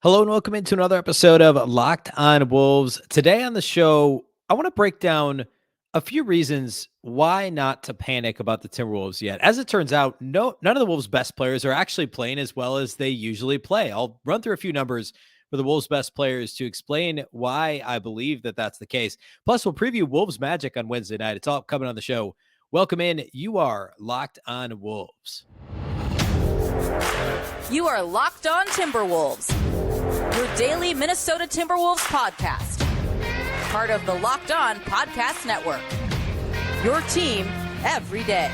Hello and welcome into another episode of Locked On Wolves. Today on the show, I want to break down a few reasons why not to panic about the Timberwolves yet. As it turns out, none of the Wolves' best players are actually playing as well as they usually play. I'll run through a few numbers for the Wolves' best players to explain why I believe that that's the case. Plus, we'll preview Wolves Magic on Wednesday night. It's all coming on the show. Welcome in. You are Locked On Wolves. You are Locked On Timberwolves, your daily Minnesota Timberwolves podcast. Part of the Locked On Podcast Network. Your team every day.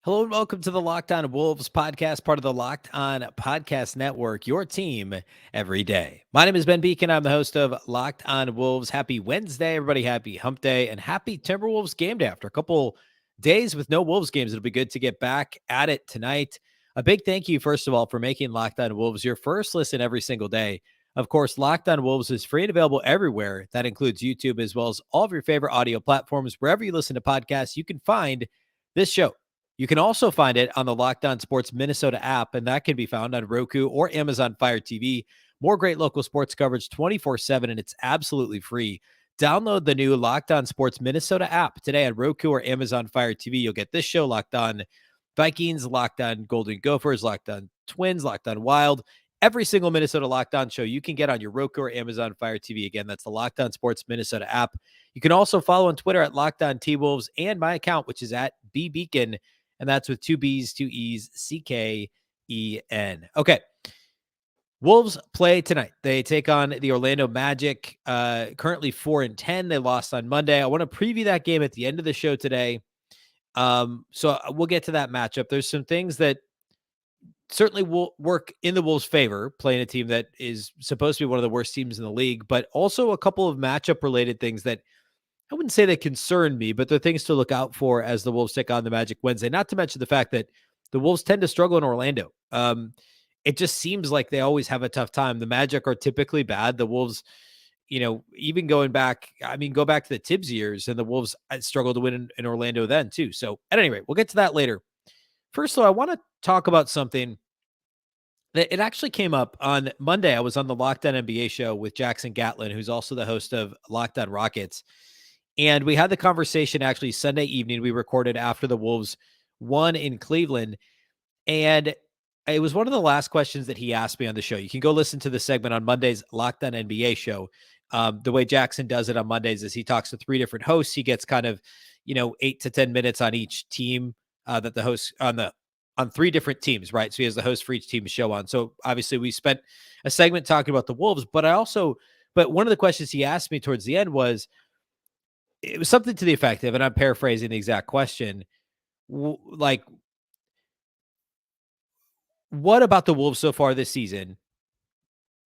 Hello and welcome to the Locked On Wolves podcast, part of the Locked On Podcast Network, your team every day. My name is Ben Beecken. I'm the host of Locked On Wolves. Happy Wednesday, everybody. Happy Hump Day and happy Timberwolves game day. After a couple days with no Wolves games, it'll be good to get back at it tonight. A big thank you, first of all, for making Locked On Wolves your first listen every single day. Of course, Locked On Wolves is free and available everywhere. That includes YouTube as well as all of your favorite audio platforms. Wherever you listen to podcasts, you can find this show. You can also find it on the Locked On Sports Minnesota app, and that can be found on Roku or Amazon Fire TV. More great local sports coverage 24/7, and it's absolutely free. Download the new Locked On Sports Minnesota app today on Roku or Amazon Fire TV. You'll get this show, Locked On Vikings, Locked On Golden Gophers, Locked On Twins, Locked On Wild. Every single Minnesota Locked On show you can get on your Roku or Amazon Fire TV. Again, that's the Locked On Sports Minnesota app. You can also follow on Twitter at Locked On T-Wolves and my account, which is at Beecken. And that's with two B's, two E's, CKEN. Okay. Wolves play tonight. They take on the Orlando Magic, currently 4-10. They lost on Monday. I want to preview that game at the end of the show today. So we'll get to that matchup. There's some things that certainly will work in the Wolves' favor, playing a team that is supposed to be one of the worst teams in the league, but also a couple of matchup-related things that I wouldn't say they concern me, but they're things to look out for as the Wolves take on the Magic Wednesday. Not to mention the fact that the Wolves tend to struggle in Orlando. It just seems like they always have a tough time. The Magic are typically bad. The Wolves, even going back, go back to the Tibbs years, and the Wolves struggled to win in Orlando then too. So at any rate, we'll get to that later. First, though, I want to talk about something that it actually came up on Monday. I was on the Locked On NBA show with Jackson Gatlin, who's also the host of Locked On Rockets. And we had the conversation actually Sunday evening. We recorded after the Wolves won in Cleveland. And it was one of the last questions that he asked me on the show. You can go listen to the segment on Monday's Locked On NBA show. The way Jackson does it on Mondays is he talks to three different hosts. He gets kind of, 8 to 10 minutes on each team that the host on three different teams, right? So he has the host for each team to show on. So obviously we spent a segment talking about the Wolves, but one of the questions he asked me towards the end was, it was something to the effect of, and I'm paraphrasing the exact question, like, what about the Wolves so far this season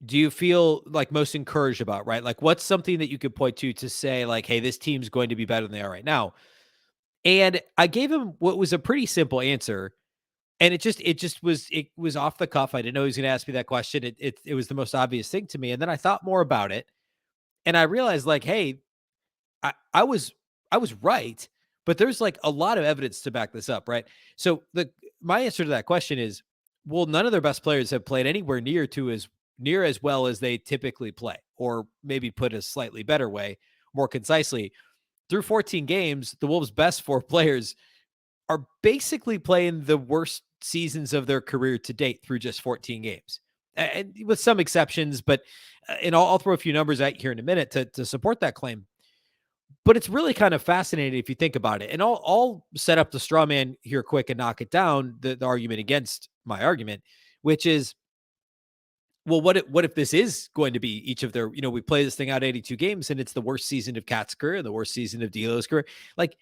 do you feel like most encouraged about, right? Like, what's something that you could point to say, like, hey, this team's going to be better than they are right now? And I gave him what was a pretty simple answer. And it was off the cuff. I didn't know he was going to ask me that question. It was the most obvious thing to me. And then I thought more about it, and I realized, like, hey, I was right, but there's like a lot of evidence to back this up, right? So my answer to that question is, well, none of their best players have played anywhere near as well as they typically play, or maybe put a slightly better way, more concisely. Through 14 games, the Wolves' best four players are basically playing the worst seasons of their career to date through just 14 games, and with some exceptions. But I'll throw a few numbers out here in a minute to support that claim. But it's really kind of fascinating if you think about it. And I'll set up the straw man here quick and knock it down, the argument against my argument, which is, well, what if this is going to be each of their, we play this thing out 82 games and it's the worst season of Cat's career, the worst season of D'Lo's career. Like,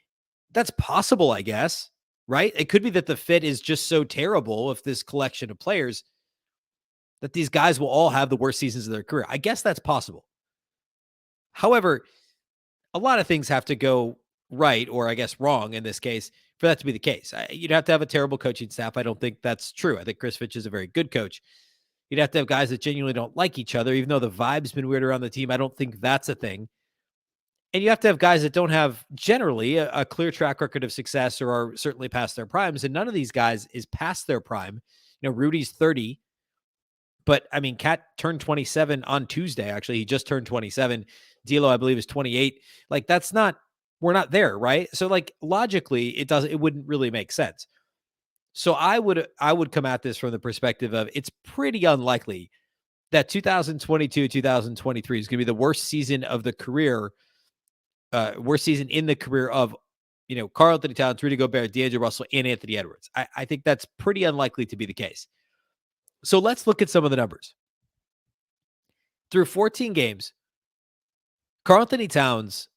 that's possible, I guess, right? It could be that the fit is just so terrible of this collection of players that these guys will all have the worst seasons of their career. I guess that's possible. However, a lot of things have to go right, or I guess wrong in this case, for that to be the case. You'd have to have a terrible coaching staff. I don't think that's true. I think Chris Finch is a very good coach. You'd have to have guys that genuinely don't like each other, even though the vibe's been weird around the team. I don't think that's a thing. And you have to have guys that don't have generally a clear track record of success or are certainly past their primes. And none of these guys is past their prime. Rudy's 30, but I mean, Cat turned 27 on Tuesday. Actually, he just turned 27. D'Lo, I believe, is 28. Like, we're not there, right? So like logically, it wouldn't really make sense. So I would come at this from the perspective of it's pretty unlikely that 2022, 2023 is going to be the worst season of the career, worst season in the career of, Karl-Anthony Towns, Rudy Gobert, D'Angelo Russell, and Anthony Edwards. I think that's pretty unlikely to be the case. So let's look at some of the numbers. Through 14 games, Karl-Anthony Towns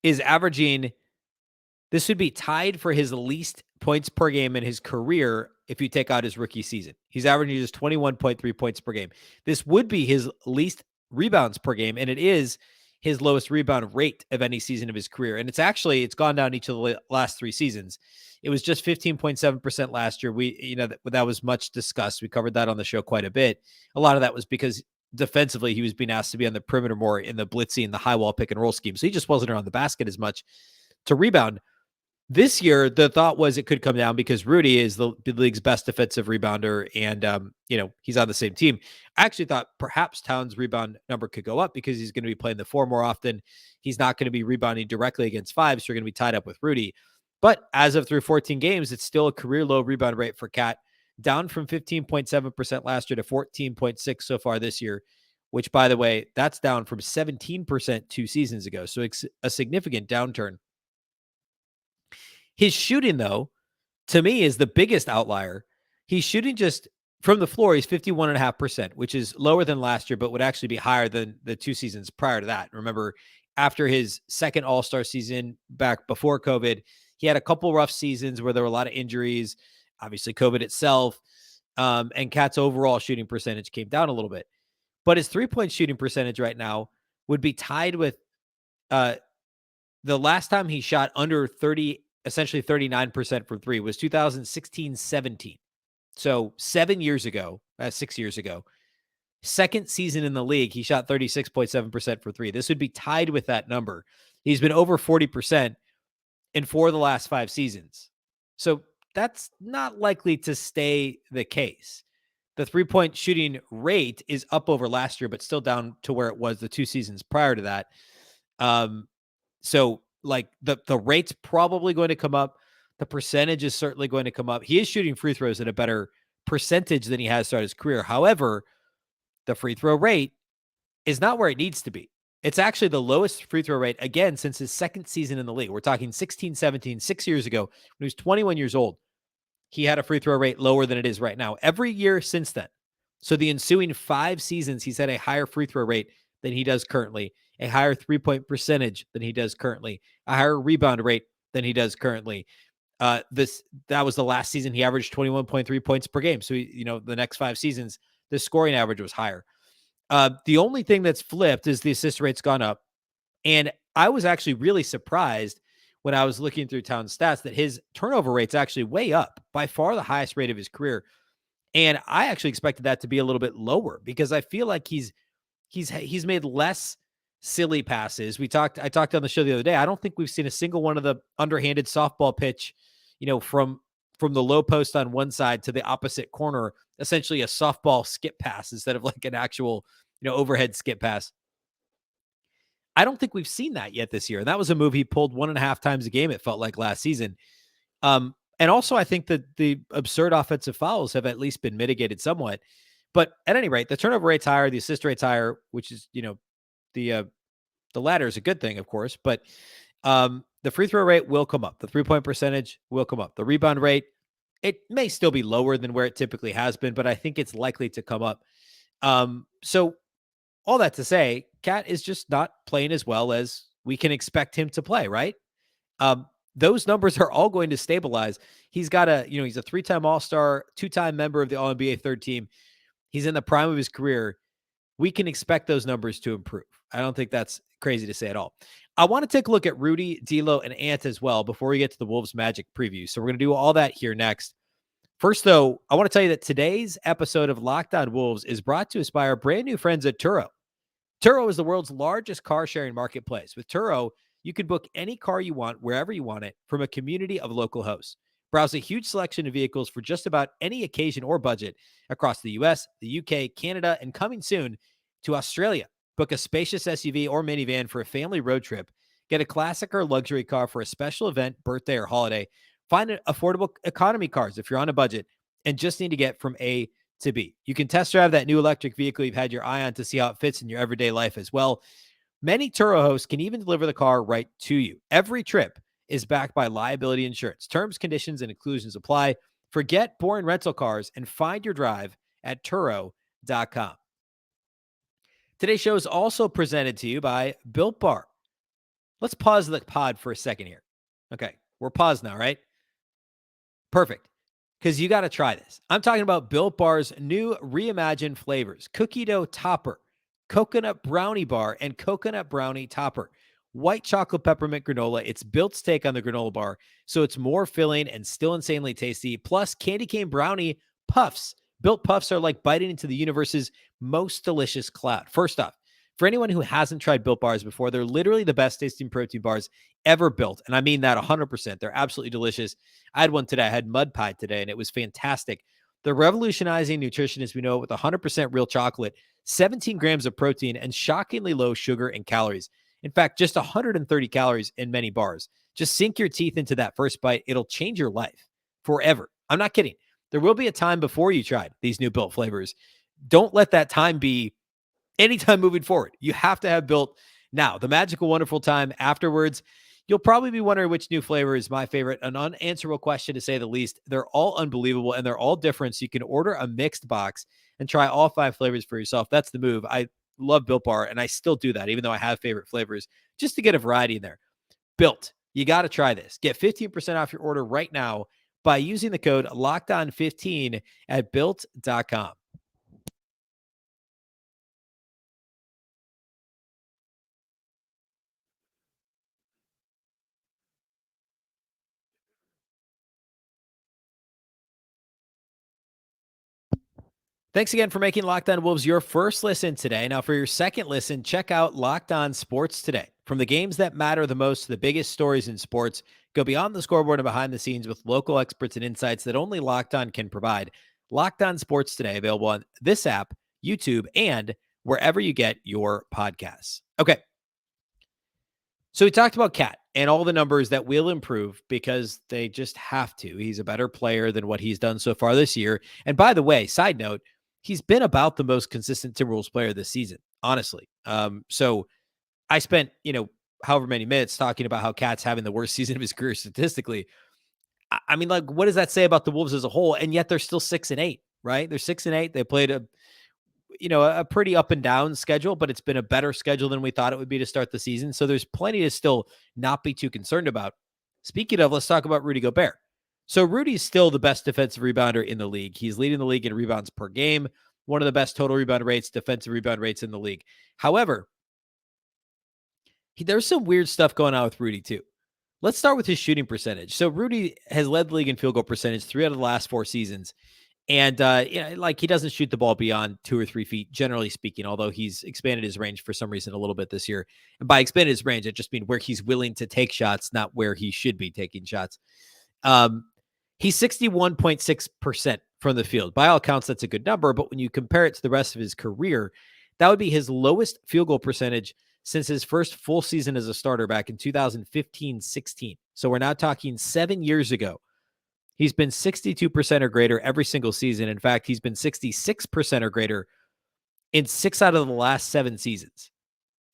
is averaging, this would be tied for his least points per game in his career if you take out his rookie season. He's averaging just 21.3 points per game. This would be his least rebounds per game, and it is his lowest rebound rate of any season of his career. And it's gone down each of the last 3 seasons. It was just 15.7% last year. That was much discussed. We covered that on the show quite a bit. A lot of that was because defensively, he was being asked to be on the perimeter more in the blitzing and the high wall pick and roll scheme. So he just wasn't around the basket as much to rebound. This year, the thought was it could come down because Rudy is the league's best defensive rebounder, and he's on the same team. I actually thought perhaps Towns' rebound number could go up because he's going to be playing the 4 more often. He's not going to be rebounding directly against 5, so you're going to be tied up with Rudy. But as of through 14 games, it's still a career low rebound rate for Cat, down from 15.7% last year to 14.6% so far this year, which, by the way, that's down from 17% 2 seasons ago. So it's a significant downturn. His shooting, though, to me is the biggest outlier. He's shooting just from the floor. He's 51.5%, which is lower than last year, but would actually be higher than the 2 seasons prior to that. Remember, after his second All-Star season back before COVID, he had a couple rough seasons where there were a lot of injuries, obviously COVID itself, and Cat's overall shooting percentage came down a little bit. But his 3-point shooting percentage right now would be tied with the last time he shot under 30, essentially 39% from 3 was 2016-17. So 7 years ago, 6 years ago, second season in the league, he shot 36.7% for 3. This would be tied with that number. He's been over 40% in 4 of the last 5 seasons. So that's not likely to stay the case. The 3-point shooting rate is up over last year, but still down to where it was the 2 seasons prior to that. So like the rate's probably going to come up. The percentage is certainly going to come up. He is shooting free throws at a better percentage than he has throughout his career. However, the free throw rate is not where it needs to be. It's actually the lowest free throw rate, again, since his second season in the league. We're talking 16-17, 6 years ago, when he was 21 years old. He had a free throw rate lower than it is right now. Every year since then. So the ensuing 5 seasons, he's had a higher free throw rate than he does currently, a higher 3-point percentage than he does currently, a higher rebound rate than he does currently. That was the last season he averaged 21.3 points per game. So, the next 5 seasons, the scoring average was higher. The only thing that's flipped is the assist rate's gone up. And I was actually really surprised when I was looking through Towns' stats that his turnover rate's actually way up, by far the highest rate of his career. And I actually expected that to be a little bit lower because I feel like he's made less silly passes. I talked on the show the other day. I don't think we've seen a single one of the underhanded softball pitch, from the low post on one side to the opposite corner, essentially a softball skip pass instead of like an actual, overhead skip pass. I don't think we've seen that yet this year. And that was a move he pulled 1.5 times a game, it felt like, last season. And also I think that the absurd offensive fouls have at least been mitigated somewhat. But at any rate, the turnover rate's higher, the assist rate's higher, which is, the latter is a good thing, of course. But the free throw rate will come up. The 3-point percentage will come up. The rebound rate, it may still be lower than where it typically has been, but I think it's likely to come up. So all that to say, Cat is just not playing as well as we can expect him to play, right? Those numbers are all going to stabilize. He's got he's a 3-time All-Star, 2-time member of the All-NBA third team. He's in the prime of his career. We can expect those numbers to improve. I don't think that's crazy to say at all. I want to take a look at Rudy, D'Lo, and Ant as well before we get to the Wolves Magic preview. So we're going to do all that here next. First, though, I want to tell you that today's episode of Locked On Wolves is brought to us by our brand new friends at Turo. Turo is the world's largest car sharing marketplace. With Turo, you can book any car you want wherever you want it from a community of local hosts. Browse a huge selection of vehicles for just about any occasion or budget across the US, the UK, Canada, and coming soon to Australia. Book a spacious SUV or minivan for a family road trip. Get a classic or luxury car for a special event, birthday, or holiday. Find affordable economy cars if you're on a budget and just need to get from A to B. You can test drive that new electric vehicle you've had your eye on to see how it fits in your everyday life as well. Many Turo hosts can even deliver the car right to you. Every trip is backed by liability insurance. Terms, conditions, and inclusions apply. Forget boring rental cars and find your drive at Turo.com. Today's show is also presented to you by Built Bar. Let's pause the pod for a second here. Okay, we're paused now, right? Perfect. Because you got to try this. I'm talking about Built Bar's new reimagined flavors: cookie dough topper, coconut brownie bar, and coconut brownie topper. White chocolate peppermint granola. It's Built's take on the granola bar, so it's more filling and still insanely tasty. Plus, candy cane brownie puffs. Built puffs are like biting into the universe's most delicious cloud. First off, for anyone who hasn't tried Built Bars before, they're literally the best tasting protein bars ever built. And I mean that 100%. They're absolutely delicious. I had one today. I had mud pie today, and it was fantastic. They're revolutionizing nutrition as we know it with 100% real chocolate, 17 grams of protein, and shockingly low sugar and calories. In fact, just 130 calories in many bars. Just sink your teeth into that first bite. It'll change your life forever. I'm not kidding. There will be a time before you tried these new Built flavors. Don't let that time be anytime moving forward. You have to have Built now. The magical, wonderful time afterwards. You'll probably be wondering which new flavor is my favorite. An unanswerable question, to say the least. They're all unbelievable, and they're all different. So you can order a mixed box and try all 5 flavors for yourself. That's the move. I love Built Bar, and I still do that, even though I have favorite flavors, just to get a variety in there. Built. You got to try this. Get 15% off your order right now by using the code LOCKEDON15 at Built.com. Thanks again for making Locked On Wolves your first listen today. Now, for your second listen, check out Locked On Sports Today. From the games that matter the most to the biggest stories in sports, go beyond the scoreboard and behind the scenes with local experts and insights that only Locked On can provide. Locked On Sports Today, available on this app, YouTube, and wherever you get your podcasts. Okay. So we talked about Cat and all the numbers that will improve because they just have to. He's a better player than what he's done so far this year. And by the way, side note, he's been about the most consistent Timberwolves player this season, honestly. So I spent, however many minutes talking about how Cat's having the worst season of his career statistically. I mean, like, what does that say about the Wolves as a whole? And yet they're still 6-8, right? They're 6-8. They played a pretty up and down schedule, but it's been a better schedule than we thought it would be to start the season. So there's plenty to still not be too concerned about. Speaking of, let's talk about Rudy Gobert. So Rudy's still the best defensive rebounder in the league. He's leading the league in rebounds per game, one of the best total rebound rates, defensive rebound rates in the league. However, there's some weird stuff going on with Rudy too. Let's start with his shooting percentage. So Rudy has led the league in field goal percentage 3 out of the last 4 seasons. And, he doesn't shoot the ball beyond 2 or 3 feet, generally speaking, although he's expanded his range for some reason a little bit this year. And by expanded his range, I just mean where he's willing to take shots, not where he should be taking shots. He's 61.6% from the field. By all accounts, that's a good number, but when you compare it to the rest of his career, that would be his lowest field goal percentage since his first full season as a starter back in 2015-16. So we're now talking 7 years ago. He's been 62% or greater every single season. In fact, he's been 66% or greater in 6 out of the last 7 seasons.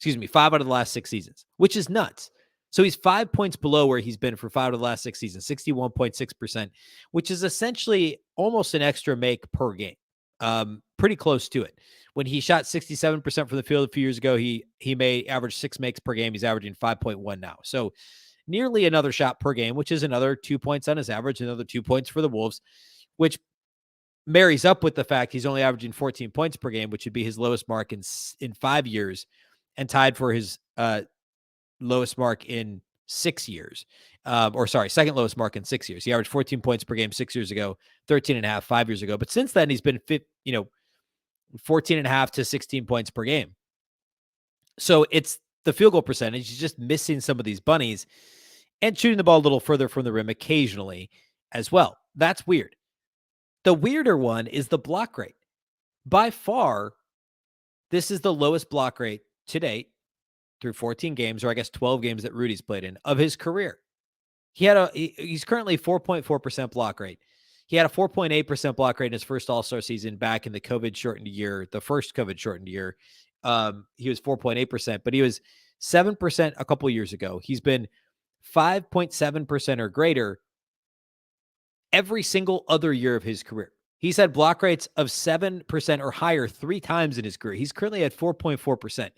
5 out of the last 6 seasons, which is nuts. So he's 5 points below where he's been for 5 out of the last 6 seasons, 61.6%, which is essentially almost an extra make per game. Pretty close to it. When he shot 67% from the field a few years ago, he may average 6 makes per game. He's averaging 5.1 now. So nearly another shot per game, which is another 2 points on his average, another 2 points for the Wolves, which marries up with the fact he's only averaging 14 points per game, which would be his lowest mark in 5 years, and tied for his lowest mark in 6 years. Second lowest mark in 6 years. He averaged 14 points per game 6 years ago, 13.5 5 years ago. But since then, he's been 14.5 to 16 points per game. So it's the field goal percentage. He's just missing some of these bunnies and shooting the ball a little further from the rim occasionally as well. That's weird. The weirder one is the block rate. By far, this is the lowest block rate to date through 14 games, or I guess 12 games that Rudy's played in, of his career. He's currently 4.4% block rate. He had a 4.8% block rate in his first All-Star season back in the COVID shortened year, the first COVID shortened year. He was 4.8%, but he was 7% a couple years ago. He's been 5.7% or greater every single other year of his career. He's had block rates of 7% or higher 3 times in his career. He's currently at 4.4%,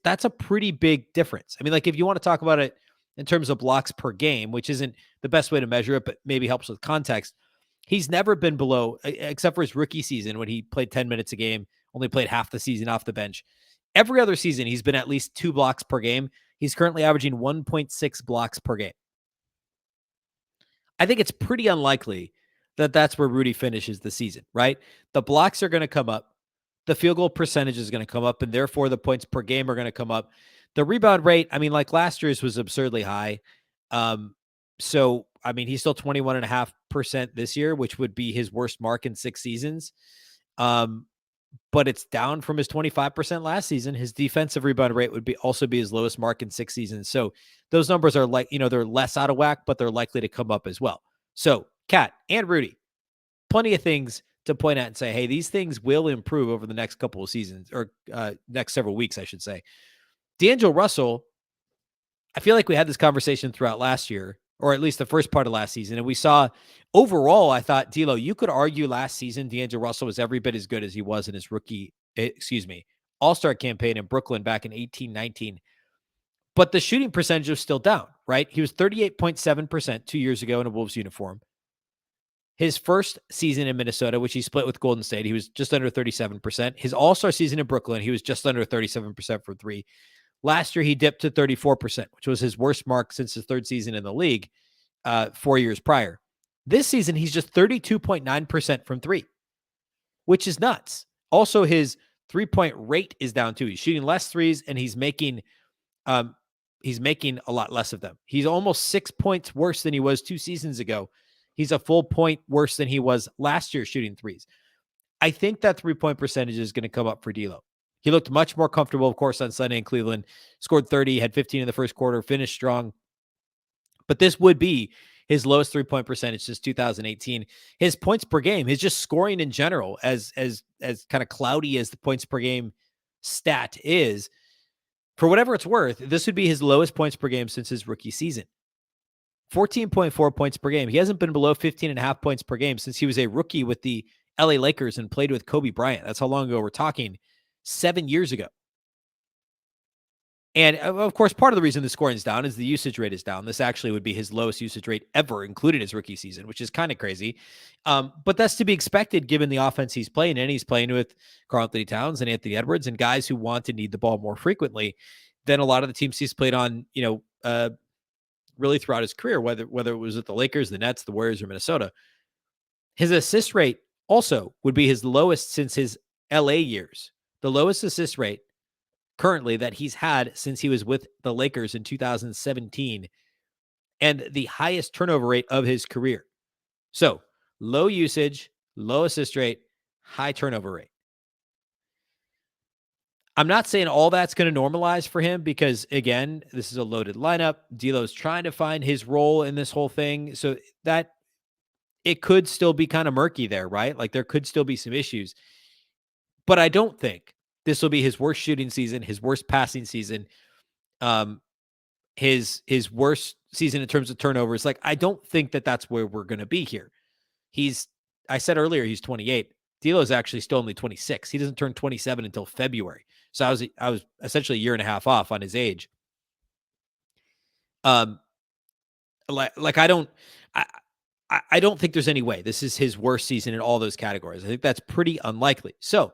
that's a pretty big difference. I mean, like, if you want to talk about it in terms of blocks per game, which isn't the best way to measure it, but maybe helps with context, he's never been below, except for his rookie season when he played 10 minutes a game, only played half the season off the bench. Every other season, he's been at least 2 blocks per game. He's currently averaging 1.6 blocks per game. I think it's pretty unlikely that that's where Rudy finishes the season, right? The blocks are going to come up. The field goal percentage is going to come up, and therefore the points per game are going to come up. The rebound rate, I mean, like last year's was absurdly high. So, I mean, he's still 21.5% this year, which would be his worst mark in 6 seasons. But it's down from his 25% last season. His defensive rebound rate would also be his lowest mark in 6 seasons. So those numbers are they're less out of whack, but they're likely to come up as well. So Kat and Rudy, plenty of things to point out and say, hey, these things will improve over the next couple of seasons, or next several weeks, I should say. D'Angelo Russell, I feel like we had this conversation throughout last year, or at least the first part of last season. And we saw overall, I thought, D'Lo, you could argue last season, D'Angelo Russell was every bit as good as he was in his All-Star campaign in Brooklyn back in 18-19. But the shooting percentage was still down, right? He was 38.7% 2 years ago in a Wolves uniform. His first season in Minnesota, which he split with Golden State, he was just under 37%. His All-Star season in Brooklyn, he was just under 37% from 3. Last year, he dipped to 34%, which was his worst mark since his 3rd season in the league 4 years prior. This season, he's just 32.9% from 3, which is nuts. Also, his 3-point rate is down too. He's shooting less threes, and he's making a lot less of them. He's almost 6 points worse than he was 2 seasons ago. He's a full point worse than he was last year shooting threes. I think that 3-point percentage is going to come up for D'Lo. He looked much more comfortable, of course, on Sunday in Cleveland. Scored 30, had 15 in the first quarter, finished strong. But this would be his lowest 3-point percentage since 2018. His points per game, his just scoring in general, as kind of cloudy as the points per game stat is, for whatever it's worth, this would be his lowest points per game since his rookie season. 14.4 points per game. He hasn't been below 15.5 points per game since he was a rookie with the LA Lakers and played with Kobe Bryant. That's how long ago we're talking, 7 years ago. And of course, part of the reason the scoring is down is the usage rate is down. This actually would be his lowest usage rate ever, including his rookie season, which is kind of crazy. But that's to be expected given the offense he's playing in. He's playing with Karl-Anthony Towns and Anthony Edwards and guys who want to need the ball more frequently than a lot of the teams he's played on, really throughout his career, whether it was with the Lakers, the Nets, the Warriors, or Minnesota. His assist rate also would be his lowest since his LA years. The lowest assist rate currently that he's had since he was with the Lakers in 2017, and the highest turnover rate of his career. So low usage, low assist rate, high turnover rate. I'm not saying all that's going to normalize for him because, again, this is a loaded lineup. D'Lo's trying to find his role in this whole thing, so that it could still be kind of murky there, right? Like there could still be some issues. But I don't think this will be his worst shooting season, his worst passing season, his worst season in terms of turnovers. Like, I don't think that that's where we're going to be here. I said earlier, he's 28. D'Lo's actually still only 26. He doesn't turn 27 until February. So I was essentially a year and a half off on his age. I don't think there's any way this is his worst season in all those categories. I think that's pretty unlikely. So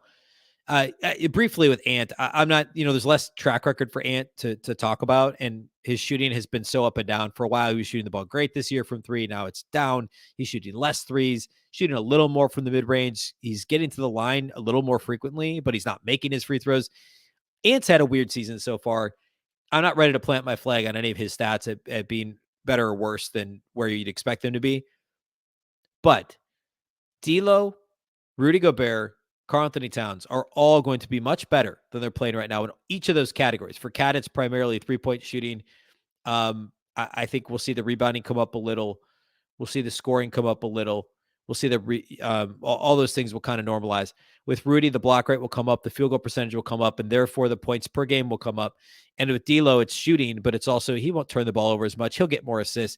briefly with Ant, I'm not, there's less track record for Ant to talk about, and his shooting has been so up and down. For a while, he was shooting the ball great this year from 3. Now it's down. He's shooting less threes, shooting a little more from the mid-range. He's getting to the line a little more frequently, but he's not making his free throws. Ant's had a weird season so far. I'm not ready to plant my flag on any of his stats at being better or worse than where you'd expect them to be. But D'Lo, Rudy Gobert, Karl-Anthony Towns are all going to be much better than they're playing right now in each of those categories. For Cat, it's primarily three-point shooting. I think we'll see the rebounding come up a little. We'll see the scoring come up a little. We'll see all those things will kind of normalize. With Rudy, the block rate will come up, the field goal percentage will come up, and therefore the points per game will come up. And with D'Lo, it's shooting, but it's also he won't turn the ball over as much. He'll get more assists.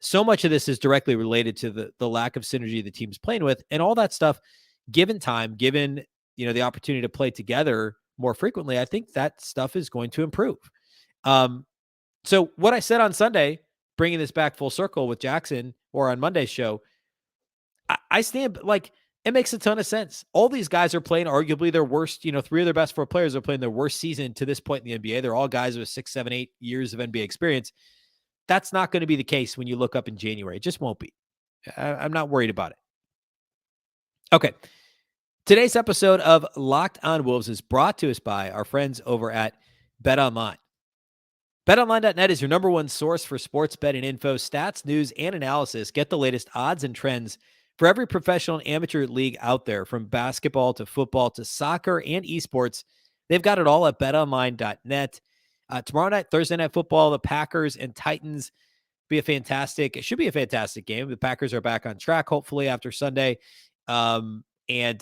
So much of this is directly related to the lack of synergy the team's playing with, and all that stuff. Given time, given the opportunity to play together more frequently, I think that stuff is going to improve. So what I said on Sunday, bringing this back full circle with Jackson, or on Monday's show, I stand like it makes a ton of sense. All these guys are playing arguably their worst, three of their best four players are playing their worst season to this point in the NBA. They're all guys with 6, 7, 8 years of NBA experience. That's not going to be the case when you look up in January. It just won't be. I'm not worried about it. Okay. Today's episode of Locked On Wolves is brought to us by our friends over at BetOnline. BetOnline.net is your number one source for sports betting info, stats, news, and analysis. Get the latest odds and trends for every professional and amateur league out there, from basketball to football to soccer and esports. They've got it all at BetOnline.net. Tomorrow night, Thursday Night Football, the Packers and Titans it should be a fantastic game. The Packers are back on track, hopefully, after Sunday. And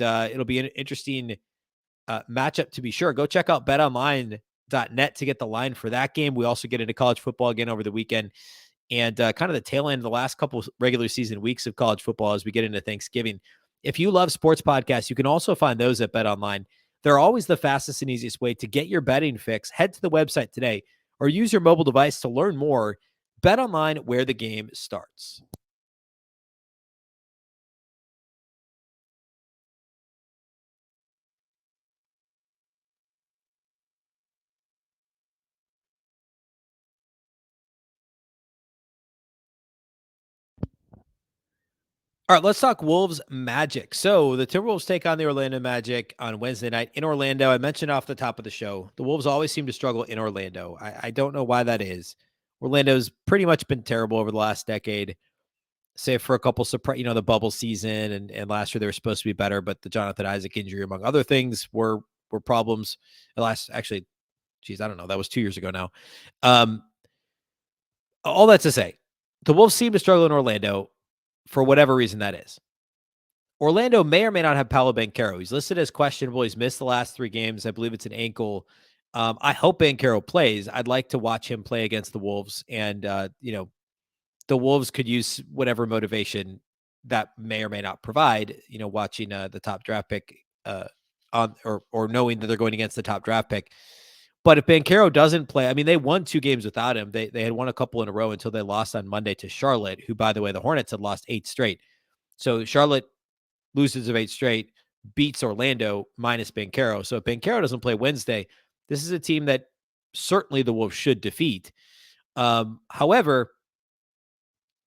it'll be an interesting matchup to be sure. Go check out BetOnline.net to get the line for that game. We also get into college football again over the weekend, and kind of the tail end of the last couple regular season weeks of college football as we get into Thanksgiving. If you love sports podcasts, you can also find those at BetOnline. They're always the fastest and easiest way to get your betting fix. Head to the website today or use your mobile device to learn more. BetOnline, where the game starts. All right, let's talk Wolves Magic. So the Timberwolves take on the Orlando Magic on Wednesday night in Orlando. I mentioned off the top of the show, the Wolves always seem to struggle in Orlando. I don't know why that is. Orlando's pretty much been terrible over the last decade, save for a couple surprise, the bubble season and last year they were supposed to be better, but the Jonathan Isaac injury, among other things, were problems. I don't know. That was 2 years ago now. All that to say, the Wolves seem to struggle in Orlando for whatever reason that is. Orlando may or may not have Paolo Banchero. He's listed as questionable. He's missed the last 3 games. I believe it's an ankle. I hope Banchero plays. I'd like to watch him play against the Wolves. And, the Wolves could use whatever motivation that may or may not provide, watching the top draft pick or knowing that they're going against the top draft pick. But if Banchero doesn't play, they won 2 games without him. They had won a couple in a row until they lost on Monday to Charlotte, who, by the way, the Hornets had lost 8 straight. So Charlotte loses of 8 straight, beats Orlando minus Banchero. So if Banchero doesn't play Wednesday, this is a team that certainly the Wolves should defeat. However,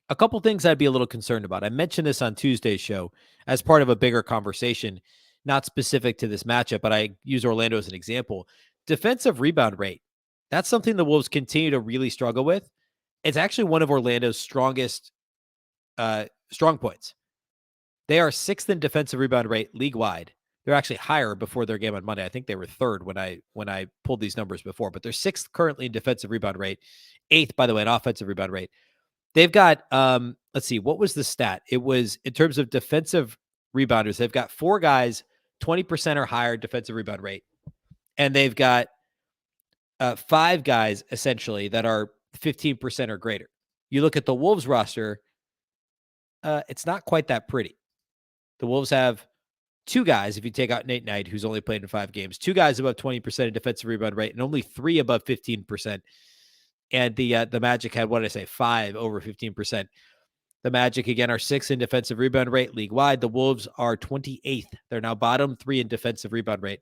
a couple things I'd be a little concerned about. I mentioned this on Tuesday's show as part of a bigger conversation, not specific to this matchup, but I use Orlando as an example. Defensive rebound rate. That's something the Wolves continue to really struggle with. It's actually one of Orlando's strongest strong points. They are 6th in defensive rebound rate league-wide. They're actually higher before their game on Monday. I think they were 3rd when I pulled these numbers before, but they're 6th currently in defensive rebound rate, 8th, by the way, in offensive rebound rate. They've got, let's see, what was the stat? It was in terms of defensive rebounders. They've got 4 guys, 20% or higher defensive rebound rate. And they've got 5 guys, essentially, that are 15% or greater. You look at the Wolves roster, it's not quite that pretty. The Wolves have 2 guys, if you take out Nate Knight, who's only played in 5 games, 2 guys above 20% in defensive rebound rate, and only 3 above 15%. And the Magic had, what did I say, 5 over 15%. The Magic, again, are 6th in defensive rebound rate league-wide. The Wolves are 28th. They're now bottom 3 in defensive rebound rate.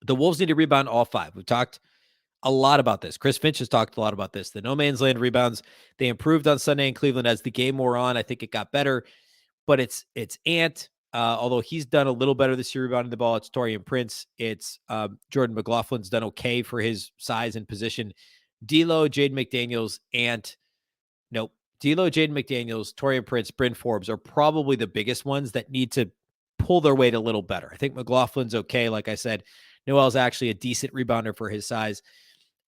The Wolves need to rebound all 5. We've talked a lot about this. Chris Finch has talked a lot about this. The no man's land rebounds, they improved on Sunday in Cleveland as the game wore on. I think it got better, but it's Ant, Although he's done a little better this year rebounding the ball. It's Taurean Prince. It's Jordan McLaughlin's done okay for his size and position. D'Lo, Jaden McDaniels, and nope. D'Lo, Jaden McDaniels, Taurean Prince, Bryn Forbes are probably the biggest ones that need to pull their weight a little better. I think McLaughlin's okay. Like I said, Noel's actually a decent rebounder for his size.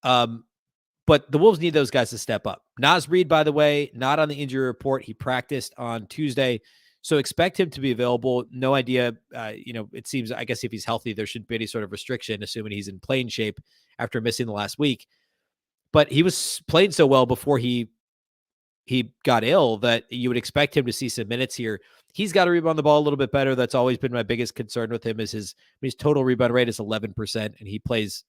But the Wolves need those guys to step up. Naz Reid, by the way, not on the injury report. He practiced on Tuesday. So expect him to be available. No idea. It seems, I guess if he's healthy, there shouldn't be any sort of restriction, assuming he's in playing shape after missing the last week. But he was playing so well before he got ill that you would expect him to see some minutes here. He's got to rebound the ball a little bit better. That's always been my biggest concern with him is his total rebound rate is 11%. And he plays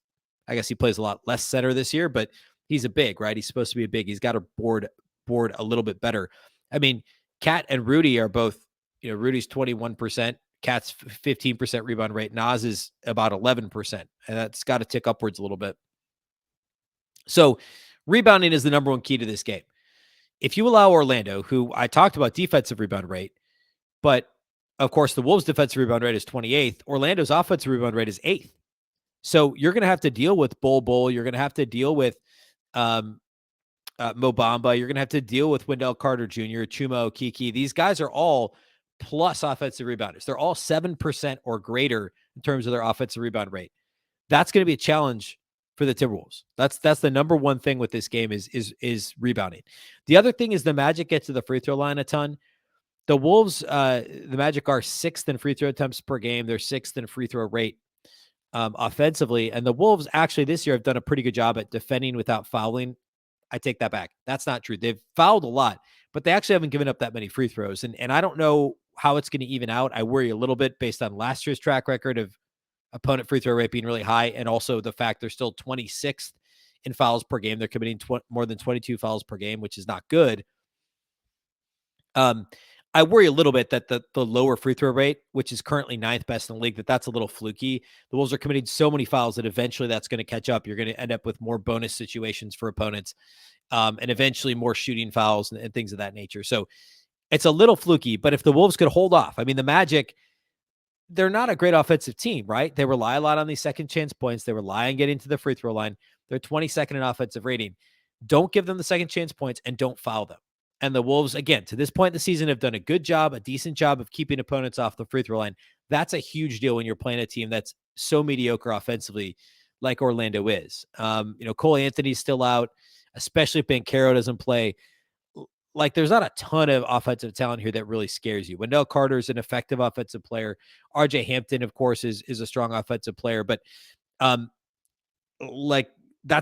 a lot less center this year, but he's a big, right? He's supposed to be a big. He's got to board a little bit better. I mean, Cat and Rudy are both, Rudy's 21%, Cat's 15% rebound rate. Naz is about 11%, and that's got to tick upwards a little bit. So rebounding is the number one key to this game. If you allow Orlando, who I talked about defensive rebound rate, but of course the Wolves' defensive rebound rate is 28th. Orlando's offensive rebound rate is 8th. So you're going to have to deal with Bol. You're going to have to deal with Mo Bamba. You're going to have to deal with Wendell Carter Jr., Chumo, Kiki. These guys are all plus offensive rebounders. They're all 7% or greater in terms of their offensive rebound rate. That's going to be a challenge for the Timberwolves. That's the number one thing with this game is rebounding. The other thing is the Magic get to the free throw line a ton. The Wolves, the Magic are 6th in free throw attempts per game. They're 6th in free throw rate offensively. And the Wolves actually this year have done a pretty good job at defending without fouling. I take that back. That's not true. They've fouled a lot, but they actually haven't given up that many free throws. And I don't know how it's going to even out. I worry a little bit based on last year's track record of opponent free throw rate being really high, and also the fact they're still 26th in fouls per game. They're committing more than 22 fouls per game, which is not good. I worry a little bit that the lower free throw rate, which is currently 9th best in the league, that's a little fluky. The Wolves are committing so many fouls that eventually that's going to catch up. You're going to end up with more bonus situations for opponents, and eventually more shooting fouls and things of that nature. So it's a little fluky, but if the Wolves could hold off, I mean, the Magic, they're not a great offensive team, right? They rely a lot on these second chance points. They rely on getting to the free throw line. They're 22nd in offensive rating. Don't give them the second chance points and don't foul them. And the Wolves, again, to this point in the season, have done a decent job of keeping opponents off the free throw line. That's a huge deal when you're playing a team that's so mediocre offensively like Orlando is. Cole-Anthony's still out, especially if Banchero doesn't play. Like, there's not a ton of offensive talent here that really scares you. Wendell Carter is an effective offensive player. RJ Hampton, of course, is a strong offensive player, but that's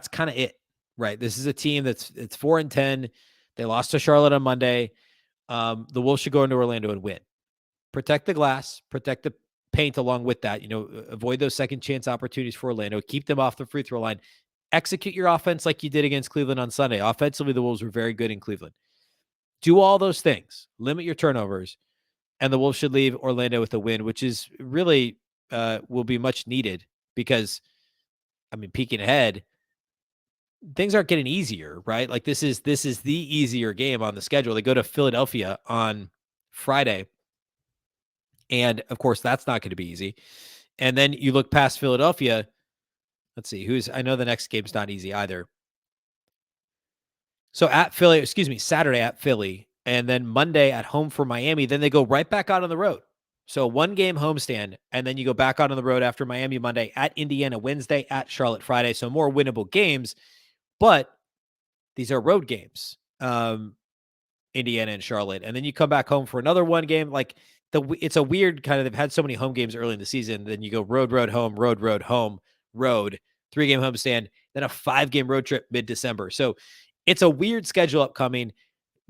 kind of it, right? This is a team it's 4-10. They lost to Charlotte on Monday. The Wolves should go into Orlando and win. Protect the glass, protect the paint along with that. Avoid those second chance opportunities for Orlando. Keep them off the free throw line. Execute your offense like you did against Cleveland on Sunday. Offensively, the Wolves were very good in Cleveland. Do all those things. Limit your turnovers, and the Wolves should leave Orlando with a win, which is really will be much needed because, I mean, peeking ahead, things aren't getting easier, right? Like this is the easier game on the schedule. They go to Philadelphia on Friday, and of course that's not going to be easy. And then you look past Philadelphia. Let's see I know the next game's not easy either. So Saturday at Philly, and then Monday at home for Miami. Then they go right back out on the road. So 1 game homestand, and then you go back out on the road after Miami Monday, at Indiana Wednesday, at Charlotte Friday. So more winnable games, but these are road games, Indiana and Charlotte. And then you come back home for another 1 game. Like it's a weird kind of, they've had so many home games early in the season. Then you go road, home, road, home, road, 3-game homestand, then a 5-game road trip mid-December. So it's a weird schedule upcoming.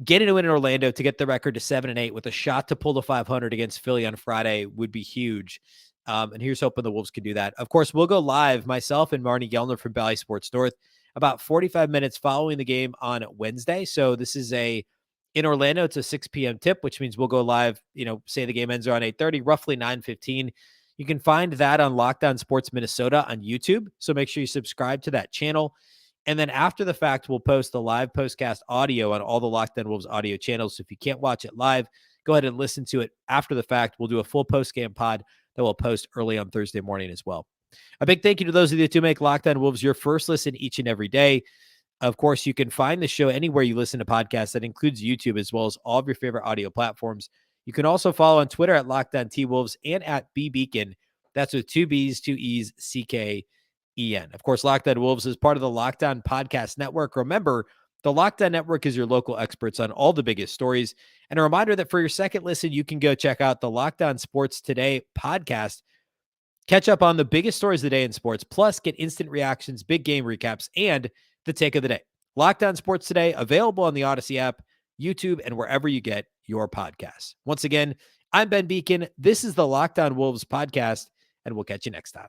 Getting a win in Orlando to get the record to 7-8 with a shot to pull the 500 against Philly on Friday would be huge. And here's hoping the Wolves can do that. Of course, we'll go live, myself and Marnie Gellner from Bally Sports North, about 45 minutes following the game on Wednesday. So this is in Orlando, it's a 6 p.m. tip, which means we'll go live, say the game ends around 8:30, roughly 9:15. You can find that on Locked On Sports Minnesota on YouTube. So make sure you subscribe to that channel. And then after the fact, we'll post the live postcast audio on all the Locked On Wolves audio channels. So if you can't watch it live, go ahead and listen to it after the fact. We'll do a full post-game pod that we'll post early on Thursday morning as well. A big thank you to those of you that do make Locked On Wolves your first listen each and every day. Of course, you can find the show anywhere you listen to podcasts. That includes YouTube as well as all of your favorite audio platforms. You can also follow on Twitter at Locked On T-Wolves and at Beecken. That's with 2 B's, 2 E's, C-K-E-N. Of course, Locked On Wolves is part of the Locked On Podcast Network. Remember, the Locked On Network is your local experts on all the biggest stories. And a reminder that for your second listen, you can go check out the Locked On Sports Today podcast. Catch up on the biggest stories of the day in sports, plus get instant reactions, big game recaps, and the take of the day. Locked On Sports Today, available on the Odyssey app, YouTube, and wherever you get your podcasts. Once again, I'm Ben Beecken. This is the Locked On Wolves podcast, and we'll catch you next time.